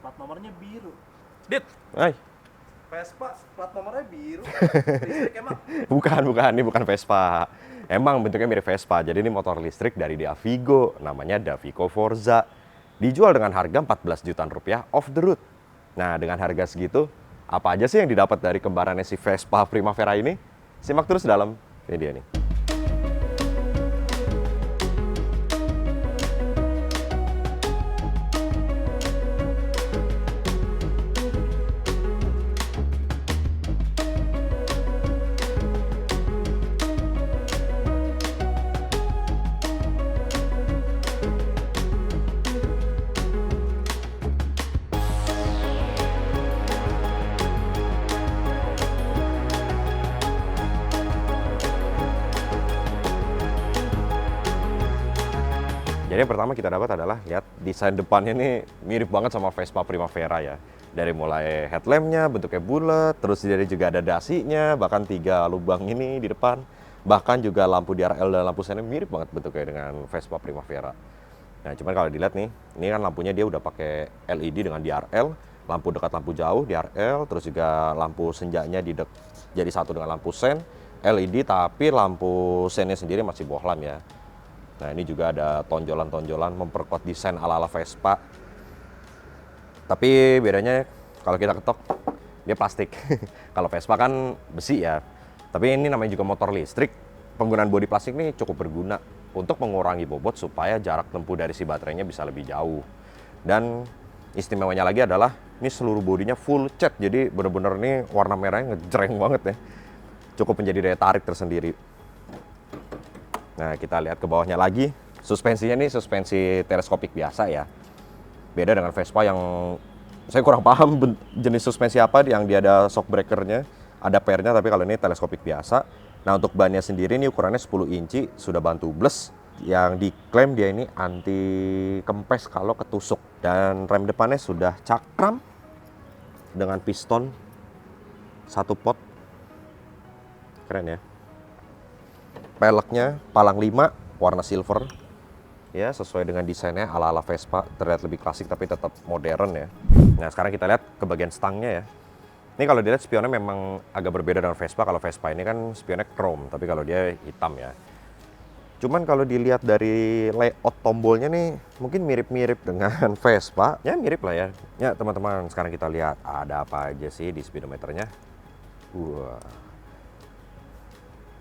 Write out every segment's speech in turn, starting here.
plat nomornya biru. Dit, hai. Vespa, plat nomornya biru. Listrik emang? Bukan, ini bukan Vespa. Emang bentuknya mirip Vespa, jadi ini motor listrik dari Davigo, namanya Davigo Forza. Dijual dengan harga 14 jutaan rupiah off the road. Nah, dengan harga segitu, apa aja sih yang didapat dari kembarannya si Vespa Primavera ini? Simak terus dalam video ini. Jadi yang pertama kita dapat adalah lihat desain depannya ini mirip banget sama Vespa Primavera ya. Dari mulai headlampnya bentuknya bulat, terus dari juga ada dasinya, bahkan 3 lubang ini di depan. Bahkan juga lampu DRL dan lampu sennya mirip banget bentuknya dengan Vespa Primavera. Nah cuman kalau dilihat nih, ini kan lampunya dia udah pakai LED dengan DRL, lampu dekat lampu jauh DRL, terus juga lampu senjanya jadi satu dengan lampu sen, LED tapi lampu sennya sendiri masih bohlam ya. Nah ini juga ada tonjolan-tonjolan memperkuat desain ala-ala Vespa. Tapi bedanya kalau kita ketok, dia plastik. Kalau Vespa kan besi ya. Tapi ini namanya juga motor listrik. Penggunaan bodi plastik ini cukup berguna untuk mengurangi bobot supaya jarak tempuh dari si baterainya bisa lebih jauh. Dan istimewanya lagi adalah ini seluruh bodinya full cat. Jadi bener-bener ini warna merahnya ngejreng banget ya. Cukup menjadi daya tarik tersendiri. Nah, kita lihat ke bawahnya lagi. Suspensinya ini suspensi teleskopik biasa ya. Beda dengan Vespa yang saya kurang paham jenis suspensi apa yang dia ada shock breakernya, ada pairnya, tapi kalau ini teleskopik biasa. Nah, untuk bannya sendiri ini ukurannya 10 inci, sudah ban tubeless. Yang diklaim dia ini anti kempes kalau ketusuk. Dan rem depannya sudah cakram dengan piston 1 pot. Keren ya. Peleknya palang 5 warna silver ya, sesuai dengan desainnya ala-ala Vespa, terlihat lebih klasik tapi tetap modern ya. Nah sekarang kita lihat ke bagian stangnya ya. Ini kalau dilihat spionnya memang agak berbeda dengan Vespa. Kalau Vespa ini kan spionnya chrome, tapi kalau dia hitam ya. Cuman kalau dilihat dari layout tombolnya nih mungkin mirip-mirip dengan Vespa ya, mirip lah ya. Ya teman-teman, sekarang kita lihat ada apa aja sih di speedometernya. Wah.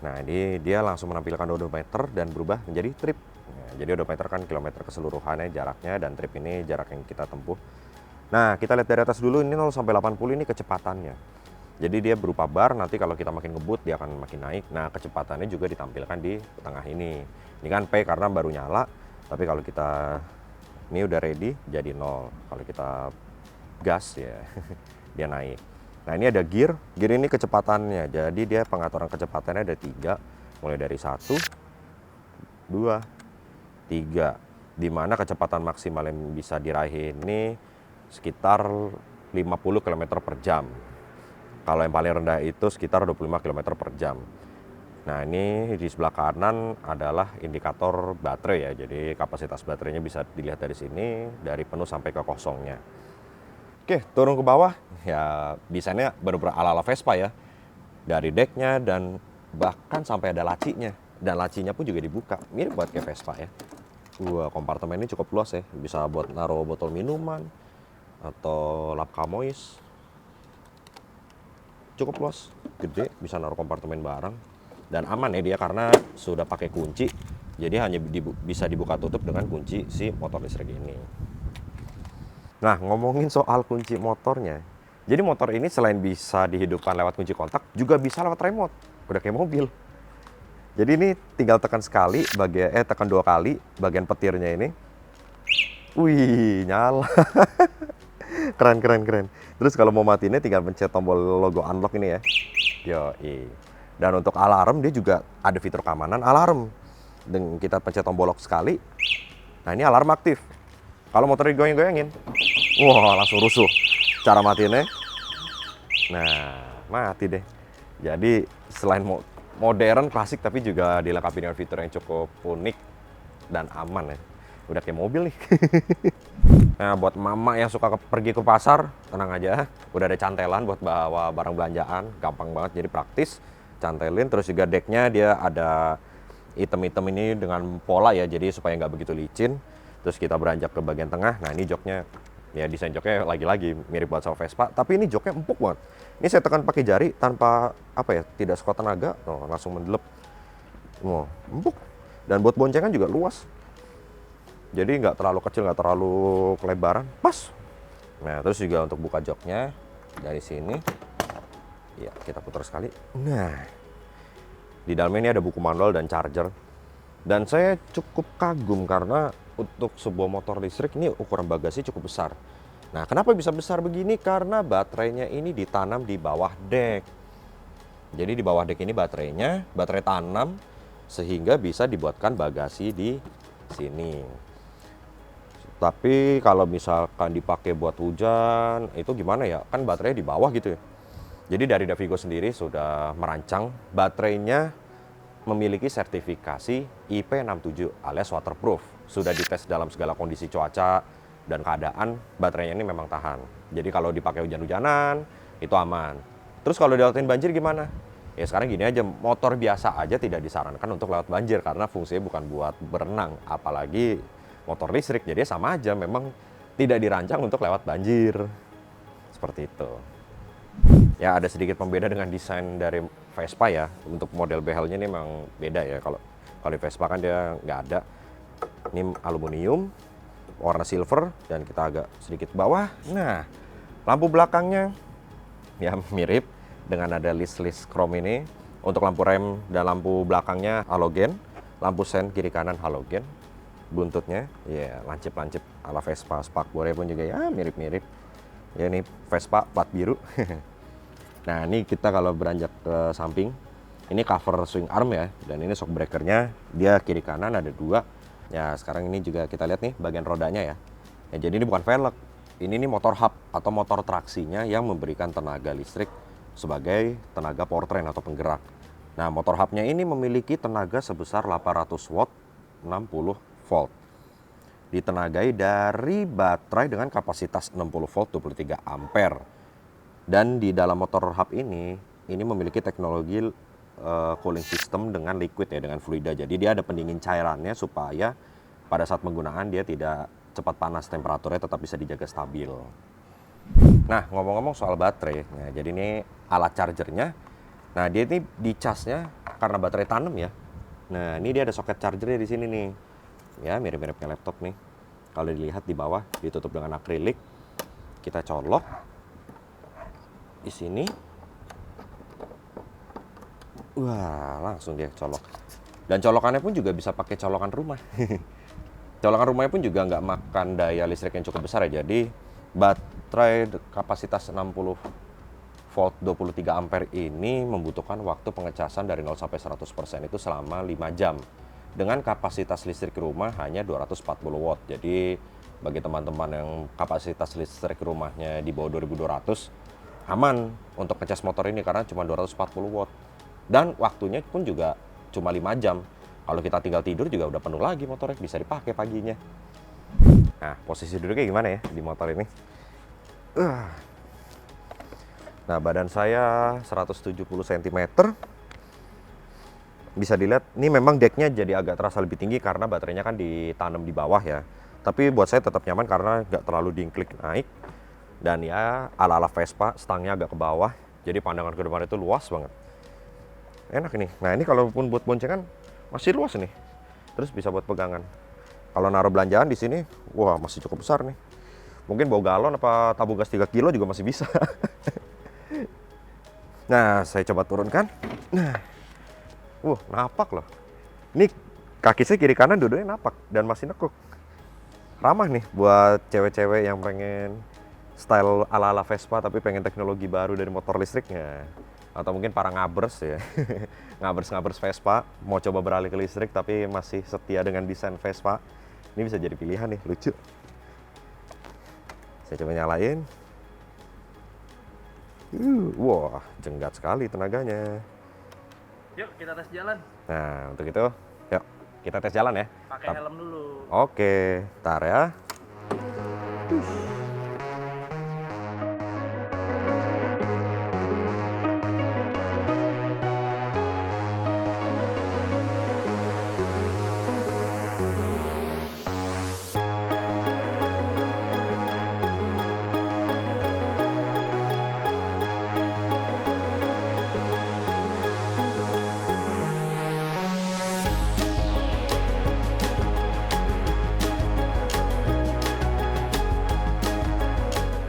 Nah, ini dia langsung menampilkan odometer dan berubah menjadi trip. Nah, jadi odometer kan kilometer keseluruhannya jaraknya, dan trip ini jarak yang kita tempuh. Nah, kita lihat dari atas dulu, ini 0 sampai 80 ini kecepatannya. Jadi dia berupa bar, nanti kalau kita makin ngebut dia akan makin naik. Nah, kecepatannya juga ditampilkan di tengah ini. Ini kan P karena baru nyala, tapi kalau kita ini udah ready jadi 0. Kalau kita gas ya dia naik. Nah ini ada gear ini kecepatannya, jadi dia pengaturan kecepatannya ada 3, mulai dari 1, 2, 3, dimana kecepatan maksimal yang bisa diraih ini sekitar 50 km per jam. Kalau yang paling rendah itu sekitar 25 km per jam. Nah ini di sebelah kanan adalah indikator baterai ya, jadi kapasitas baterainya bisa dilihat dari sini, dari penuh sampai ke kosongnya. Oke, turun ke bawah, ya desainnya bener-bener ala-ala Vespa ya. Dari decknya dan bahkan sampai ada lacinya. Dan lacinya pun juga dibuka, mirip buat kayak Vespa ya. Wah, kompartemen ini cukup luas ya. Bisa buat naruh botol minuman atau lap kamois. Cukup luas, gede, bisa naruh kompartemen barang. Dan aman ya dia karena sudah pakai kunci. Jadi hanya bisa dibuka tutup dengan kunci si motor listrik ini. Nah, ngomongin soal kunci motornya. Jadi motor ini selain bisa dihidupkan lewat kunci kontak, juga bisa lewat remote. Udah kayak mobil. Jadi ini tinggal tekan sekali, tekan 2 kali bagian petirnya ini. Wih, nyala. Keren. Terus kalau mau matiinnya tinggal pencet tombol logo unlock ini ya. Yoi. Dan untuk alarm dia juga ada fitur keamanan alarm. Dan kita pencet tombol lock sekali. Nah, ini alarm aktif. Kalau motor digoyang-goyangin, wah langsung rusuh. Cara matiinnya, nah mati deh. Jadi selain modern, klasik, tapi juga dilengkapi dengan fitur yang cukup unik dan aman ya. Udah kayak mobil nih. Nah, buat mama yang suka pergi ke pasar, tenang aja. Udah ada cantelan buat bawa barang belanjaan. Gampang banget, jadi praktis. Cantelin, terus juga decknya dia ada item-item ini dengan pola ya, jadi supaya nggak begitu licin. Terus kita beranjak ke bagian tengah. Nah, ini joknya, ya desain joknya lagi-lagi mirip banget sama Vespa. Tapi ini joknya empuk banget. Ini saya tekan pakai jari tanpa, apa ya, tidak sekuat tenaga. Oh, langsung mendelep. Oh, empuk. Dan buat boncengan juga luas. Jadi nggak terlalu kecil, nggak terlalu kelebaran, pas. Nah, terus juga untuk buka joknya dari sini, ya kita putar sekali. Nah, di dalamnya ini ada buku manual dan charger. Dan saya cukup kagum karena untuk sebuah motor listrik ini ukuran bagasi cukup besar. Nah, kenapa bisa besar begini? Karena baterainya ini ditanam di bawah dek. Jadi di bawah dek ini baterai tanam sehingga bisa dibuatkan bagasi di sini. Tapi kalau misalkan dipakai buat hujan, itu gimana ya? Kan baterainya di bawah gitu ya. Jadi dari Davigo sendiri sudah merancang baterainya memiliki sertifikasi IP67 alias waterproof. Sudah dites dalam segala kondisi cuaca dan keadaan, baterainya ini memang tahan. Jadi kalau dipakai hujan-hujanan, itu aman. Terus kalau dilewatin banjir gimana? Ya sekarang gini aja, motor biasa aja tidak disarankan untuk lewat banjir karena fungsinya bukan buat berenang, apalagi motor listrik. Jadi sama aja, memang tidak dirancang untuk lewat banjir. Seperti itu. Ya ada sedikit pembeda dengan desain dari Vespa ya. Untuk model behelnya ini memang beda ya. Kalau di Vespa kan dia nggak ada. Ini aluminium, warna silver, dan kita agak sedikit bawah. Nah, lampu belakangnya ya mirip dengan ada list-list chrome ini. Untuk lampu rem dan lampu belakangnya halogen, lampu sen kiri kanan halogen. Buntutnya ya lancip-lancip ala Vespa, spakbornya pun juga ya mirip-mirip. Ya ini Vespa plat biru. Nah, ini kita kalau beranjak ke samping, ini cover swing arm ya, dan ini shock breakernya dia kiri kanan ada dua. Ya sekarang ini juga kita lihat nih bagian rodanya ya. Ya jadi ini bukan velg, ini nih motor hub atau motor traksinya yang memberikan tenaga listrik sebagai tenaga powertrain atau penggerak. Nah, motor hubnya ini memiliki tenaga sebesar 800 watt 60 volt. Ditenagai dari baterai dengan kapasitas 60 volt 23 ampere. Dan di dalam motor hub ini memiliki teknologi cooling system dengan liquid ya, dengan fluida. Jadi dia ada pendingin cairannya supaya pada saat penggunaan dia tidak cepat panas, temperaturnya tetap bisa dijaga stabil. Nah, ngomong-ngomong soal baterai, nah, jadi ini alat chargernya. Nah, dia ini di casnya karena baterai tanam ya. Nah, ini dia ada soket chargernya di sini nih. Ya, mirip-mirip kayak laptop nih. Kalau dilihat di bawah ditutup dengan akrilik. Kita colok di sini. Wah, langsung dia colok. Dan colokannya pun juga bisa pakai colokan rumah. Colokan rumahnya pun juga nggak makan daya listrik yang cukup besar ya. Jadi baterai kapasitas 60 volt 23 ampere ini membutuhkan waktu pengecasan dari 0 sampai 100% itu selama 5 jam. Dengan kapasitas listrik rumah hanya 240 watt. Jadi bagi teman-teman yang kapasitas listrik rumahnya di bawah 2200, aman untuk ngecas motor ini karena cuma 240 watt. Dan waktunya pun juga cuma 5 jam. Kalau kita tinggal tidur juga udah penuh lagi motornya, bisa dipakai paginya. Nah, posisi duduknya gimana ya di motor ini? Nah, badan saya 170 cm. Bisa dilihat, ini memang decknya jadi agak terasa lebih tinggi karena baterainya kan ditanam di bawah ya. Tapi buat saya tetap nyaman karena nggak terlalu dingklik naik. Dan ya ala-ala Vespa, stangnya agak ke bawah. Jadi pandangan ke depan itu luas banget. Enak ini. Nah, ini kalaupun buat boncengan masih luas nih. Terus bisa buat pegangan. Kalau naruh belanjaan di sini, wah masih cukup besar nih. Mungkin bawa galon apa tabung gas 3 kilo juga masih bisa. Nah, saya coba turunkan. Nah, napak loh. Ini kaki saya kiri kanan dua-duanya napak dan masih nekuk. Ramah nih buat cewek-cewek yang pengen style ala-ala Vespa tapi pengen teknologi baru dari motor listriknya. Atau mungkin para ngabers ya. Ngabers Vespa mau coba beralih ke listrik tapi masih setia dengan desain Vespa. Ini bisa jadi pilihan nih, lucu. Saya coba nyalain. Wah, jenggat sekali tenaganya. Yuk kita tes jalan. Nah, untuk itu, yuk kita tes jalan ya. Pakai helm dulu. Oke, tar ya.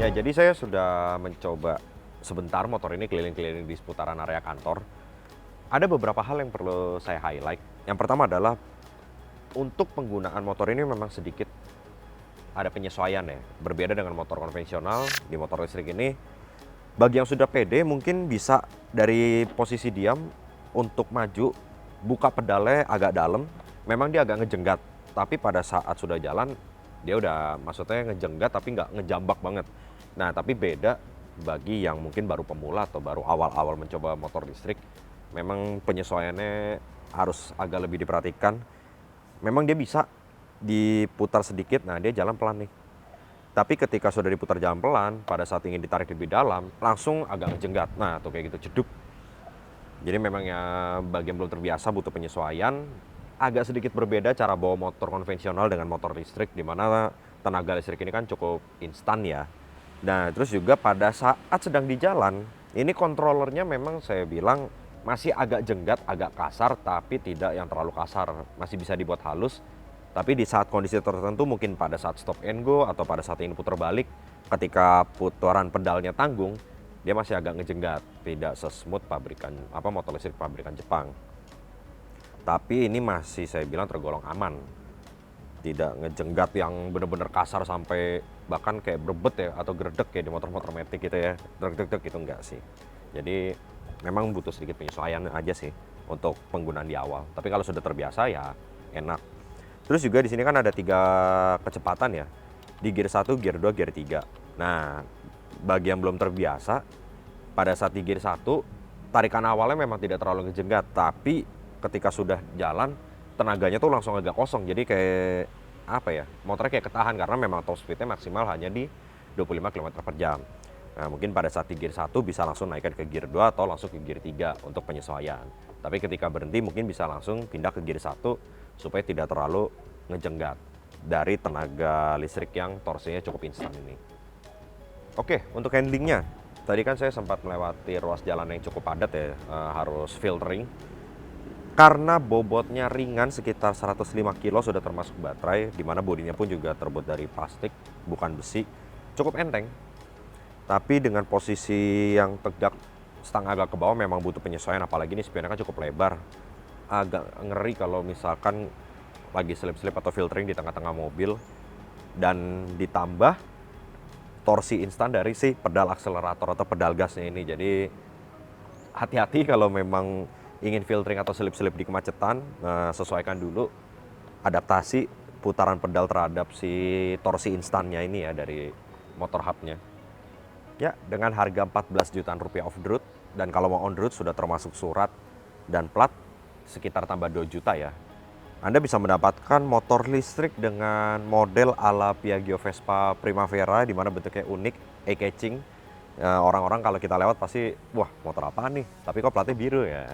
Ya, jadi saya sudah mencoba sebentar motor ini keliling-keliling di seputaran area kantor. Ada beberapa hal yang perlu saya highlight. Yang pertama adalah untuk penggunaan motor ini memang sedikit ada penyesuaian ya. Berbeda dengan motor konvensional, di motor listrik ini, bagi yang sudah pede mungkin bisa dari posisi diam untuk maju, buka pedalnya agak dalam. Memang dia agak ngejenggat, tapi pada saat sudah jalan, dia udah maksudnya ngejenggat tapi nggak ngejambak banget. Nah, tapi beda bagi yang mungkin baru pemula atau baru awal-awal mencoba motor listrik. Memang penyesuaiannya harus agak lebih diperhatikan. Memang dia bisa diputar sedikit, nah dia jalan pelan nih. Tapi ketika sudah diputar jalan pelan, pada saat ingin ditarik lebih dalam, langsung agak ngejenggat. Nah, tuh kayak gitu, jeduk. Jadi memang ya bagi yang belum terbiasa butuh penyesuaian. Agak sedikit berbeda cara bawa motor konvensional dengan motor listrik, di mana tenaga listrik ini kan cukup instan ya. Nah, terus juga pada saat sedang di jalan, ini kontrolernya memang saya bilang masih agak jenggat, agak kasar, tapi tidak yang terlalu kasar. Masih bisa dibuat halus, tapi di saat kondisi tertentu mungkin pada saat stop and go atau pada saat ini putar balik, ketika putaran pedalnya tanggung, dia masih agak ngejenggat, tidak sesmooth pabrikan motor listrik pabrikan Jepang. Tapi ini masih saya bilang tergolong aman. Tidak ngejenggat yang benar-benar kasar sampai bahkan kayak berbet ya atau gerdek kayak di motor-motor matic gitu ya. Deg-deg gitu enggak sih. Jadi memang butuh sedikit penyesuaian aja sih untuk penggunaan di awal. Tapi kalau sudah terbiasa ya enak. Terus juga di sini kan ada 3 kecepatan ya. Di gear 1, gear 2, gear 3. Nah, bagi yang belum terbiasa pada saat di gear 1 tarikan awalnya memang tidak terlalu ngejenggat, tapi ketika sudah jalan tenaganya tuh langsung agak kosong, jadi kayak apa ya, motornya kayak ketahan karena memang top speednya maksimal hanya di 25 km per jam. Nah, mungkin pada saat di gear 1 bisa langsung naikkan ke gear 2 atau langsung ke gear 3 untuk penyesuaian. Tapi ketika berhenti mungkin bisa langsung pindah ke gear 1 supaya tidak terlalu ngejenggat dari tenaga listrik yang torsinya cukup instan ini. Oke, untuk handlingnya, tadi kan saya sempat melewati ruas jalan yang cukup padat ya, harus filtering. Karena bobotnya ringan sekitar 105 kilo sudah termasuk baterai, di mana bodinya pun juga terbuat dari plastik, bukan besi, cukup enteng. Tapi dengan posisi yang tegak, stang agak ke bawah memang butuh penyesuaian, apalagi ini spionnya kan cukup lebar. Agak ngeri kalau misalkan lagi selip-selip atau filtering di tengah-tengah mobil, dan ditambah torsi instan dari si pedal akselerator atau pedal gasnya ini. Jadi hati-hati kalau memang ingin filtering atau selip-selip di kemacetan, sesuaikan dulu adaptasi putaran pedal terhadap si torsi instannya ini ya dari motor hubnya. Ya, dengan harga 14 jutaan rupiah off the road, dan kalau mau on the road sudah termasuk surat dan plat sekitar tambah 2 juta ya. Anda bisa mendapatkan motor listrik dengan model ala Piaggio Vespa Primavera, di mana bentuknya unik, eye-catching. Orang-orang kalau kita lewat pasti, wah motor apaan nih? Tapi kok platnya biru ya?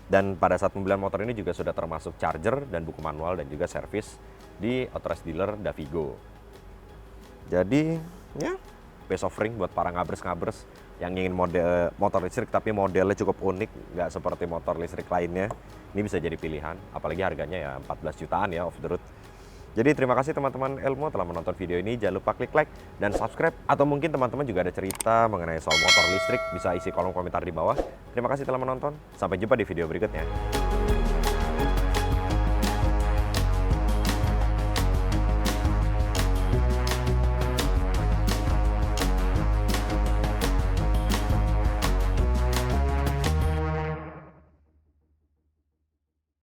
Dan pada saat pembelian motor ini juga sudah termasuk charger dan buku manual dan juga servis di authorized dealer Davigo. Jadi ya best offering buat para ngabers-ngabers yang ingin model motor listrik tapi modelnya cukup unik, nggak seperti motor listrik lainnya. Ini bisa jadi pilihan, apalagi harganya ya 14 jutaan ya off the road. Jadi terima kasih teman-teman Elmo telah menonton video ini. Jangan lupa klik like dan subscribe. Atau mungkin teman-teman juga ada cerita mengenai soal motor listrik, bisa isi kolom komentar di bawah. Terima kasih telah menonton. Sampai jumpa di video berikutnya.